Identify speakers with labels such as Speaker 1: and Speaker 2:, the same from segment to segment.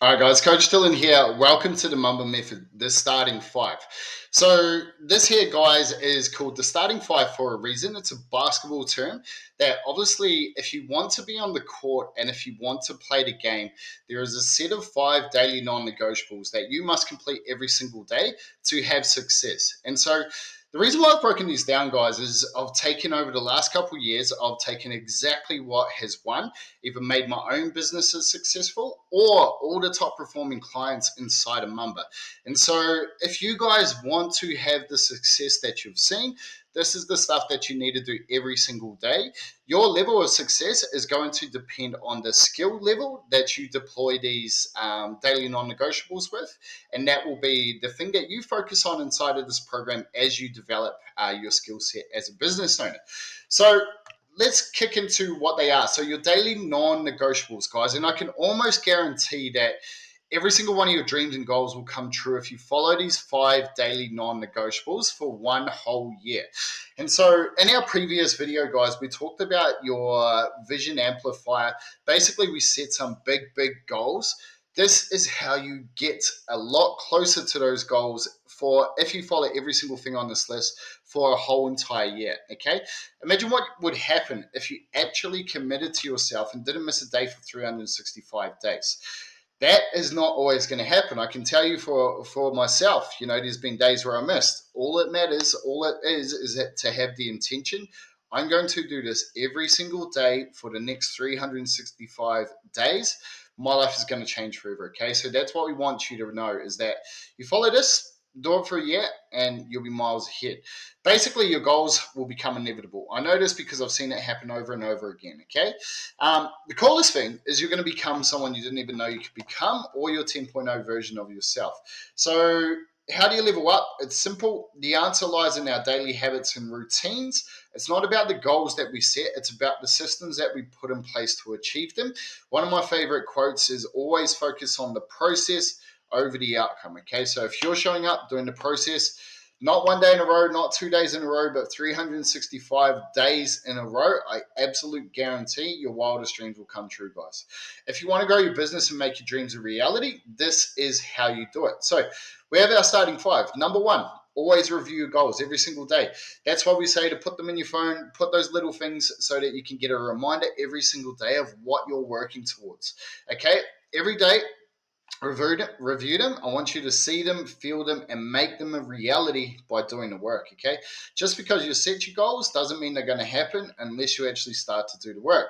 Speaker 1: All right, guys, Coach Dylan here. Welcome to the Mamba Method, the starting five. So, this here, guys, is called the starting five for a reason. It's a basketball term that obviously, if you want to be on the court and if you want to play the game, there is a set of five daily non negotiables that you must complete every single day to have success. And so, the reason why I've broken these down, guys, is I've taken over the last couple of years, I've taken exactly what has won, either made my own businesses successful or all the top performing clients inside of Mamba. And so, if you guys want to have the success that you've seen, this is the stuff that you need to do every single day. Your level of success is going to depend on the skill level that you deploy these daily non negotiables with. And that will be the thing that you focus on inside of this program as you develop your skill set as a business owner. So, let's kick into what they are. So your daily non-negotiables, guys, and I can almost guarantee that every single one of your dreams and goals will come true if you follow these five daily non-negotiables for one whole year. And so in our previous video, guys, we talked about your vision amplifier. Basically, we set some big goals. This is how you get a lot closer to those goals for if you follow every single thing on this list for a whole entire year. Okay, imagine what would happen if you actually committed to yourself and didn't miss a day for 365 days. That is not always going to happen. I can tell you for myself, there's been days where I missed. All it matters, all it is that to have the intention. I'm going to do this every single day for the next 365 days. My life is going to change forever. Okay, so that's what we want you to know is that you follow this, do it for a year, and you'll be miles ahead. Basically, your goals will become inevitable. I know this because I've seen it happen over and over again. Okay, the coolest thing is you're going to become someone you didn't even know you could become, or your 10.0 version of yourself. So, how do you level up? It's simple. The answer lies in our daily habits and routines. It's not about the goals that we set, it's about the systems that we put in place to achieve them. One of my favorite quotes is always focus on the process over the outcome. Okay, so if you're showing up doing the process, not one day in a row, not 2 days in a row, but 365 days in a row, I absolutely guarantee your wildest dreams will come true, guys. If you want to grow your business and make your dreams a reality, this is how you do it. So we have our starting five. Number one, always review your goals every single day. That's why we say to put them in your phone, put those little things so that you can get a reminder every single day of what you're working towards. Okay, every day, review them. I want you to see them, feel them, and make them a reality by doing the work. Okay, just because you set your goals doesn't mean they're going to happen unless you actually start to do the work.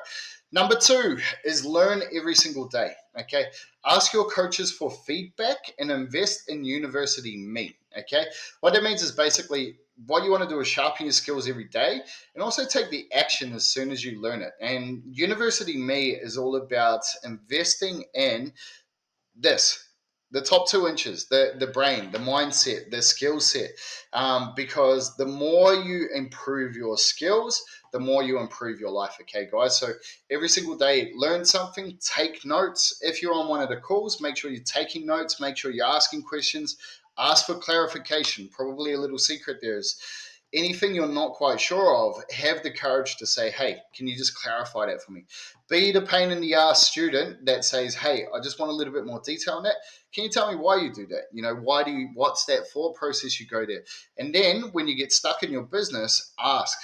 Speaker 1: Number two is learn every single day. Okay, ask your coaches for feedback and invest in University Me. Okay, what that means is basically what you want to do is sharpen your skills every day and also take the action as soon as you learn it. And University Me is all about investing in this, the top 2 inches, the brain, the mindset, the skill set, because the more you improve your skills, the more you improve your life. Okay, guys, so every single day learn something, take notes. If you're on one of the calls, make sure you're taking notes, make sure you're asking questions, ask for clarification. Probably a little secret there is anything you're not quite sure of, have the courage to say, hey, can you just clarify that for me? Be the pain in the ass student that says, hey, I just want a little bit more detail on that. Can you tell me why you do that? What's that thought process you go there? And then when you get stuck in your business, ask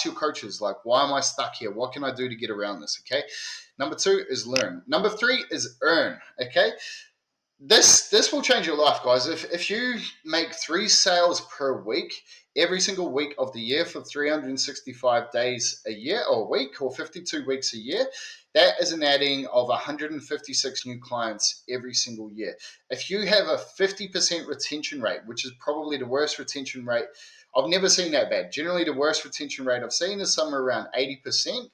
Speaker 1: your coaches, like, why am I stuck here? What can I do to get around this? Okay. Number two is learn. Number three is earn. Okay. This will change your life, guys. If you make 3 sales per week, every single week of the year for 365 days a year or a week or 52 weeks a year, that is an adding of 156 new clients every single year. If you have a 50% retention rate, which is probably the worst retention rate, I've never seen that bad. Generally, the worst retention rate I've seen is somewhere around 80%,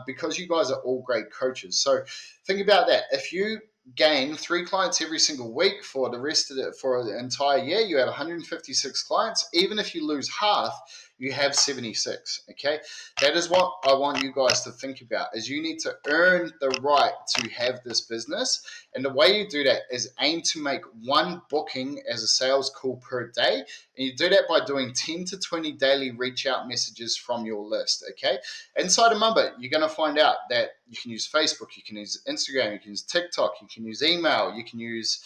Speaker 1: because you guys are all great coaches. So think about that. If you gain 3 clients every single week for the entire year, you have 156 clients. Even if you lose half, you have 76. Okay, that is what I want you guys to think about, is you need to earn the right to have this business. And the way you do that is aim to make one booking as a sales call per day. And you do that by doing 10 to 20 daily reach out messages from your list. Okay, inside a Mumba, you're going to find out that you can use Facebook, you can use Instagram, you can use TikTok, you can use email, you can use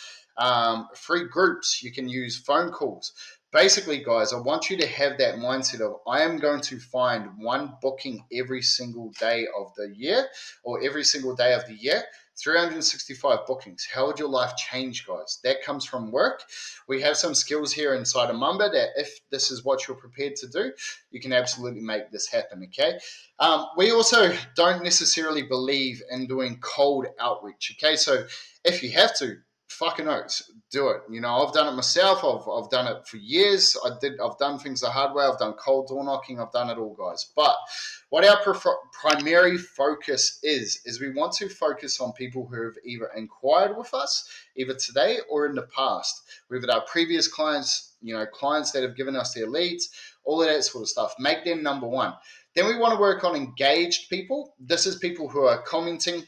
Speaker 1: free groups, you can use phone calls. Basically, guys, I want you to have that mindset of, I am going to find one booking every single day of the year, or every single day of the year. 365 bookings. How would your life change, guys? That comes from work. We have some skills here inside of Mumba that, if this is what you're prepared to do, you can absolutely make this happen. Okay. We also don't necessarily believe in doing cold outreach. Okay. So if you have to, fucking oaths, do it. You know, I've done it myself. I've done it for years. I've done things the hard way. I've done cold door knocking. I've done it all, guys. But what our primary focus is we want to focus on people who have either inquired with us, either today or in the past, whether they're previous clients, you know, clients that have given us their leads, all of that sort of stuff. Make them number one. Then we want to work on engaged people. This is people who are commenting,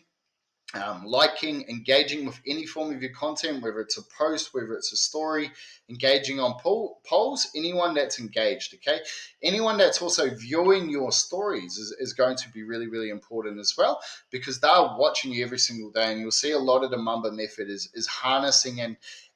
Speaker 1: liking, engaging with any form of your content, whether it's a post, whether it's a story, engaging on polls, anyone that's engaged, okay? Anyone that's also viewing your stories is going to be really, really important as well, because they're watching you every single day. And you'll see a lot of the Mumba method is harnessing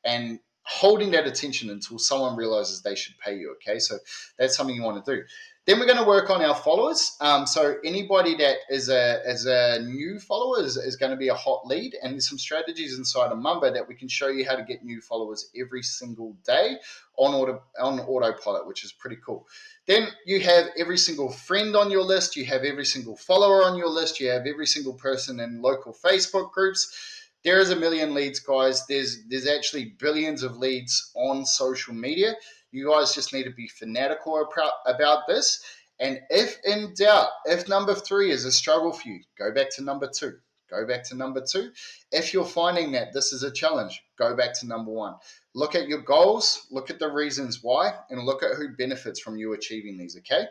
Speaker 1: and holding that attention until someone realizes they should pay you, okay? So that's something you want to do. Then we're going to work on our followers. So anybody that is a new follower is going to be a hot lead, and there's some strategies inside of Mumba that we can show you how to get new followers every single day on autopilot, which is pretty cool. Then you have every single friend on your list, you have every single follower on your list, you have every single person in local Facebook groups. There is a million leads, guys. There's actually billions of leads on social media. You guys just need to be fanatical about this. And if in doubt, if number 3 is a struggle for you, go back to number 2. Go back to number 2. If you're finding that this is a challenge, go back to number 1. Look at your goals, look at the reasons why, and look at who benefits from you achieving these, okay?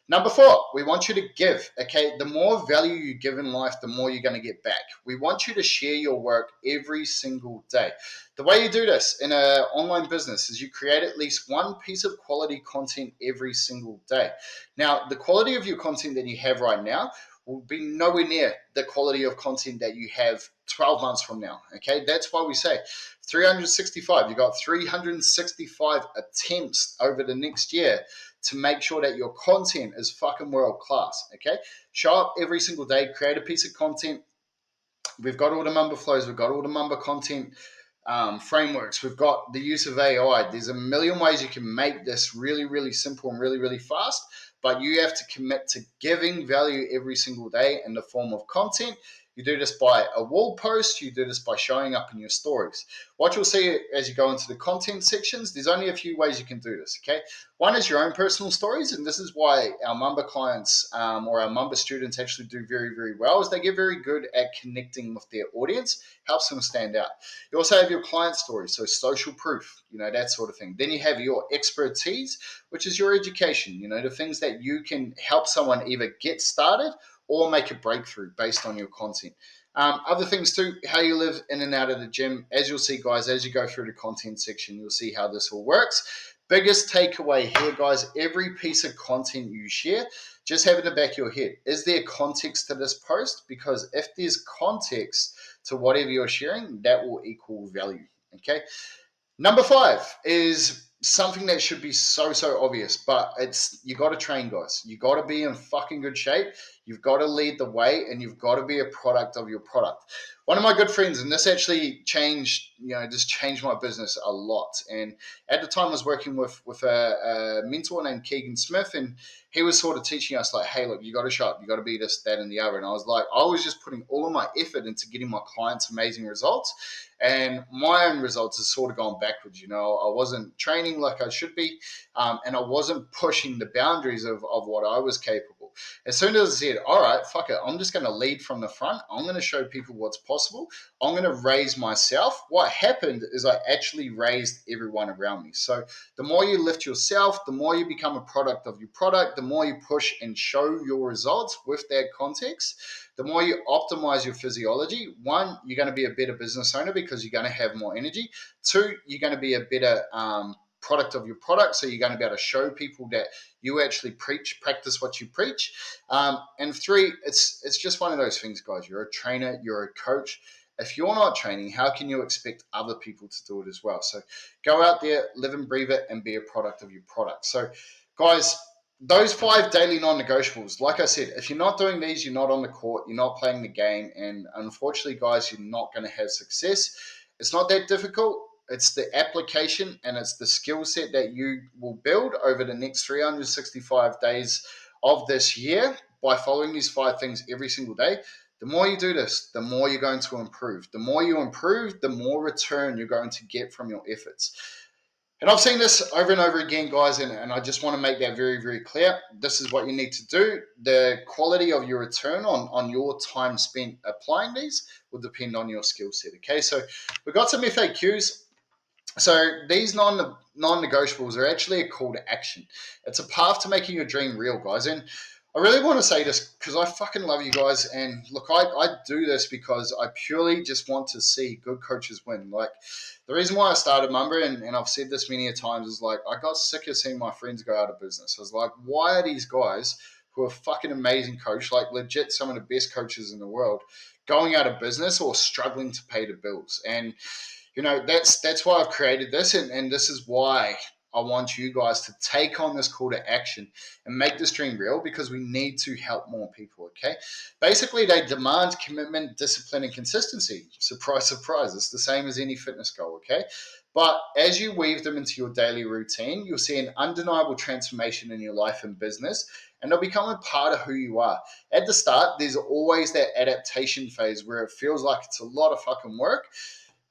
Speaker 1: Number 4, we want you to give, okay? The more value you give in life, the more you're going to get back. We want you to share your work every single day. The way you do this in an online business is you create at least one piece of quality content every single day. Now, the quality of your content that you have right now will be nowhere near the quality of content that you have 12 months from now, okay? That's why we say 365. You got 365 attempts over the next year to make sure that your content is fucking world class, okay? Show up every single day, create a piece of content. We've got all the Mumba flows, we've got all the Mumba content frameworks, we've got the use of AI. There's a million ways you can make this really, really simple and really, really fast, but you have to commit to giving value every single day in the form of content. You do this by a wall post, you do this by showing up in your stories. What you'll see as you go into the content sections, there's only a few ways you can do this, okay? One is your own personal stories, and this is why our Mumba clients or our Mumba students actually do very, very well, is they get very good at connecting with their audience, helps them stand out. You also have your client stories, so social proof, you know, that sort of thing. Then you have your expertise, which is your education, you know, the things that you can help someone either get started or make a breakthrough based on your content. Other things too, how you live in and out of the gym. As you'll see, guys, as you go through the content section, you'll see how this all works. Biggest takeaway here, guys, every piece of content you share, just have in the back of your head, is there context to this post? Because if there's context to whatever you're sharing, that will equal value, okay? Number 5 is something that should be so obvious, but it's, you got to train, guys. You got to be in fucking good shape. You've got to lead the way, and you've got to be a product of your product. One of my good friends, and this actually changed, you know, just changed my business a lot. And at the time, I was working with a mentor named Keegan Smith, and he was sort of teaching us like, hey, look, you got to show up, you got to be this, that, and the other. And I was like, I was just putting all of my effort into getting my clients amazing results. And my own results has sort of gone backwards. You know, I wasn't training like I should be, and I wasn't pushing the boundaries of what I was capable. people. As soon as I said, all right, fuck it, I'm just going to lead from the front. I'm going to show people what's possible. I'm going to raise myself. What happened is I actually raised everyone around me. So the more you lift yourself, the more you become a product of your product, the more you push and show your results with that context, the more you optimize your physiology. One, you're going to be a better business owner because you're going to have more energy. Two, you're going to be a better product of your product. So you're going to be able to show people that you actually practice what you preach. And three, it's just one of those things, guys. You're a trainer, you're a coach. If you're not training, how can you expect other people to do it as well? So go out there, live and breathe it, and be a product of your product. So, guys, those 5 daily non-negotiables, like I said, if you're not doing these, you're not on the court, you're not playing the game, and unfortunately, guys, you're not going to have success. It's not that difficult. It's the application and it's the skill set that you will build over the next 365 days of this year by following these 5 things every single day. The more you do this, the more you're going to improve. The more you improve, the more return you're going to get from your efforts. And I've seen this over and over again, guys, and I just want to make that very, very clear. This is what you need to do. The quality of your return on your time spent applying these will depend on your skill set. Okay, so we've got some FAQs. So these non-negotiables are actually a call to action. It's a path to making your dream real, guys. And I really want to say this because I fucking love you guys. And look, I do this because I purely just want to see good coaches win. Like the reason why I started Mumba, and I've said this many a times, is like I got sick of seeing my friends go out of business. I was like, why are these guys who are fucking amazing coach, like legit some of the best coaches in the world, going out of business or struggling to pay the bills? And that's why I've created this, and this is why I want you guys to take on this call to action and make this dream real, because we need to help more people. Okay, basically they demand commitment, discipline, and consistency. Surprise, surprise, it's the same as any fitness goal. Okay, but as you weave them into your daily routine, you'll see an undeniable transformation in your life and business, and they'll become a part of who you are. At the start, there's always that adaptation phase where it feels like it's a lot of fucking work.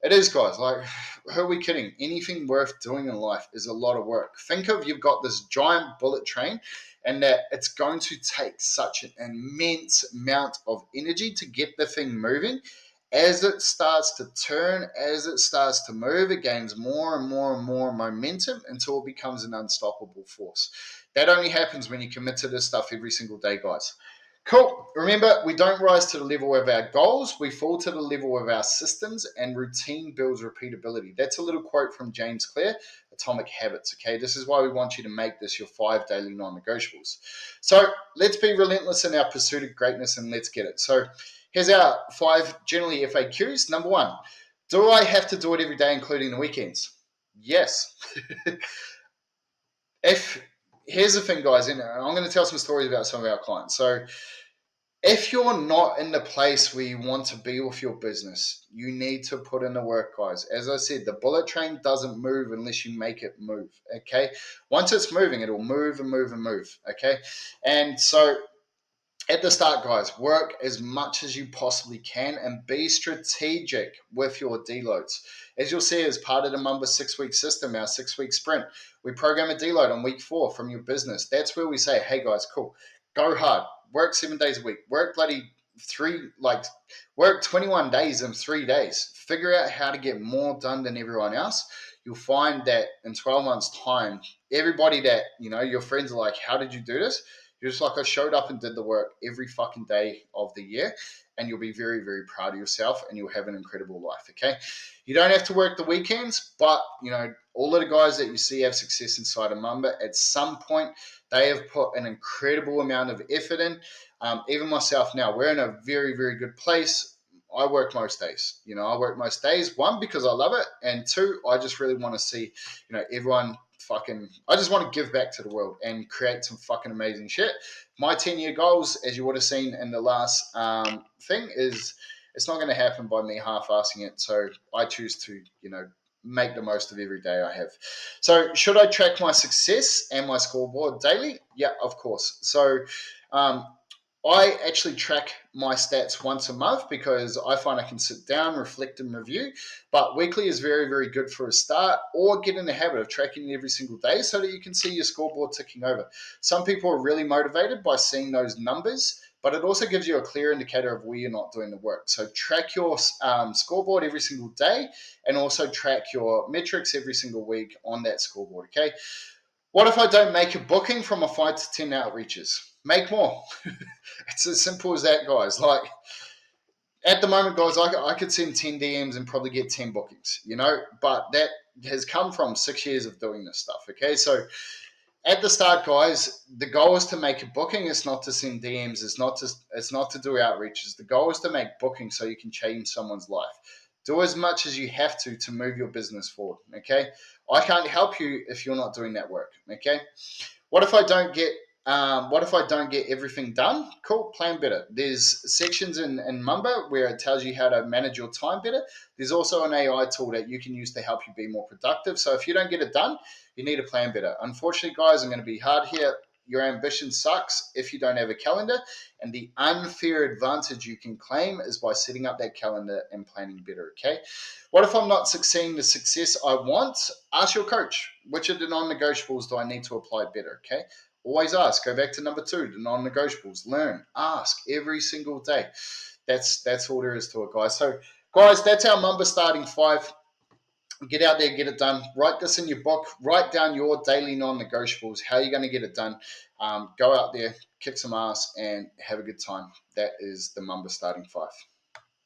Speaker 1: It is, guys. Like, who are we kidding? Anything worth doing in life is a lot of work. Think of you've got this giant bullet train, and that it's going to take such an immense amount of energy to get the thing moving. As it starts to turn, as it starts to move, it gains more and more and more momentum until it becomes an unstoppable force. That only happens when you commit to this stuff every single day, guys. Cool. Remember, we don't rise to the level of our goals. We fall to the level of our systems, and routine builds repeatability. That's a little quote from James Clear, Atomic Habits. Okay, this is why we want you to make this your 5 daily non-negotiables. So let's be relentless in our pursuit of greatness, and let's get it. So here's our 5 generally FAQs. Number 1, do I have to do it every day, including the weekends? Yes. if Here's the thing, guys, and I'm going to tell some stories about some of our clients. So if you're not in the place where you want to be with your business, you need to put in the work, guys. As I said, the bullet train doesn't move unless you make it move, okay? Once it's moving, it'll move and move and move, okay? And so at the start, guys, work as much as you possibly can and be strategic with your deloads. As you'll see, as part of the Mumba 6-week system, our 6-week sprint, we program a deload on week 4 from your business. That's where we say, hey, guys, cool, go hard, work 7 days a week, work 21 days in 3 days. Figure out how to get more done than everyone else. You'll find that in 12 months' time, everybody that, your friends are like, how did you do this? You're just like, I showed up and did the work every fucking day of the year, and you'll be very, very proud of yourself, and you'll have an incredible life, okay? You don't have to work the weekends, but, all of the guys that you see have success inside of Mumba, at some point, they have put an incredible amount of effort in. Even myself now, we're in a very, very good place. I work most days. I work most days. 1, because I love it, and 2, I just really want to see, everyone I just want to give back to the world and create some fucking amazing shit. My 10-year goals, as you would have seen in the last thing, is it's not going to happen by me half-assing it. So I choose to, make the most of every day I have. So should I track my success and my scoreboard daily? Yeah, of course. So I actually track my stats once a month because I find I can sit down, reflect, and review. But weekly is very, very good for a start, or get in the habit of tracking it every single day so that you can see your scoreboard ticking over. Some people are really motivated by seeing those numbers, but it also gives you a clear indicator of where you're not doing the work. So track your scoreboard every single day, and also track your metrics every single week on that scoreboard. Okay. What if I don't make a booking from a 5 to 10 outreaches? Make more. It's as simple as that, guys. Like at the moment, guys, I could send 10 DMs and probably get 10 bookings, but that has come from 6 years of doing this stuff. Okay. So at the start, guys, the goal is to make a booking. It's not to send DMs. It's not to do outreaches. The goal is to make bookings so you can change someone's life. Do as much as you have to move your business forward. Okay. I can't help you if you're not doing that work. Okay. What if I don't get everything done? Cool, plan better. There's sections in Mumba where it tells you how to manage your time better. There's also an AI tool that you can use to help you be more productive. So if you don't get it done, you need to plan better. Unfortunately, guys, I'm going to be hard here. Your ambition sucks if you don't have a calendar. And the unfair advantage you can claim is by setting up that calendar and planning better. Okay. What if I'm not succeeding the success I want? Ask your coach, which of the non-negotiables do I need to apply better? Okay. Always ask. Go back to number 2, the non-negotiables. Learn. Ask every single day. That's all there is to it, guys. So, guys, that's our Mumba starting 5. Get out there, get it done. Write this in your book. Write down your daily non-negotiables. How you're going to get it done. Go out there, kick some ass, and have a good time. That is the Mumba starting 5.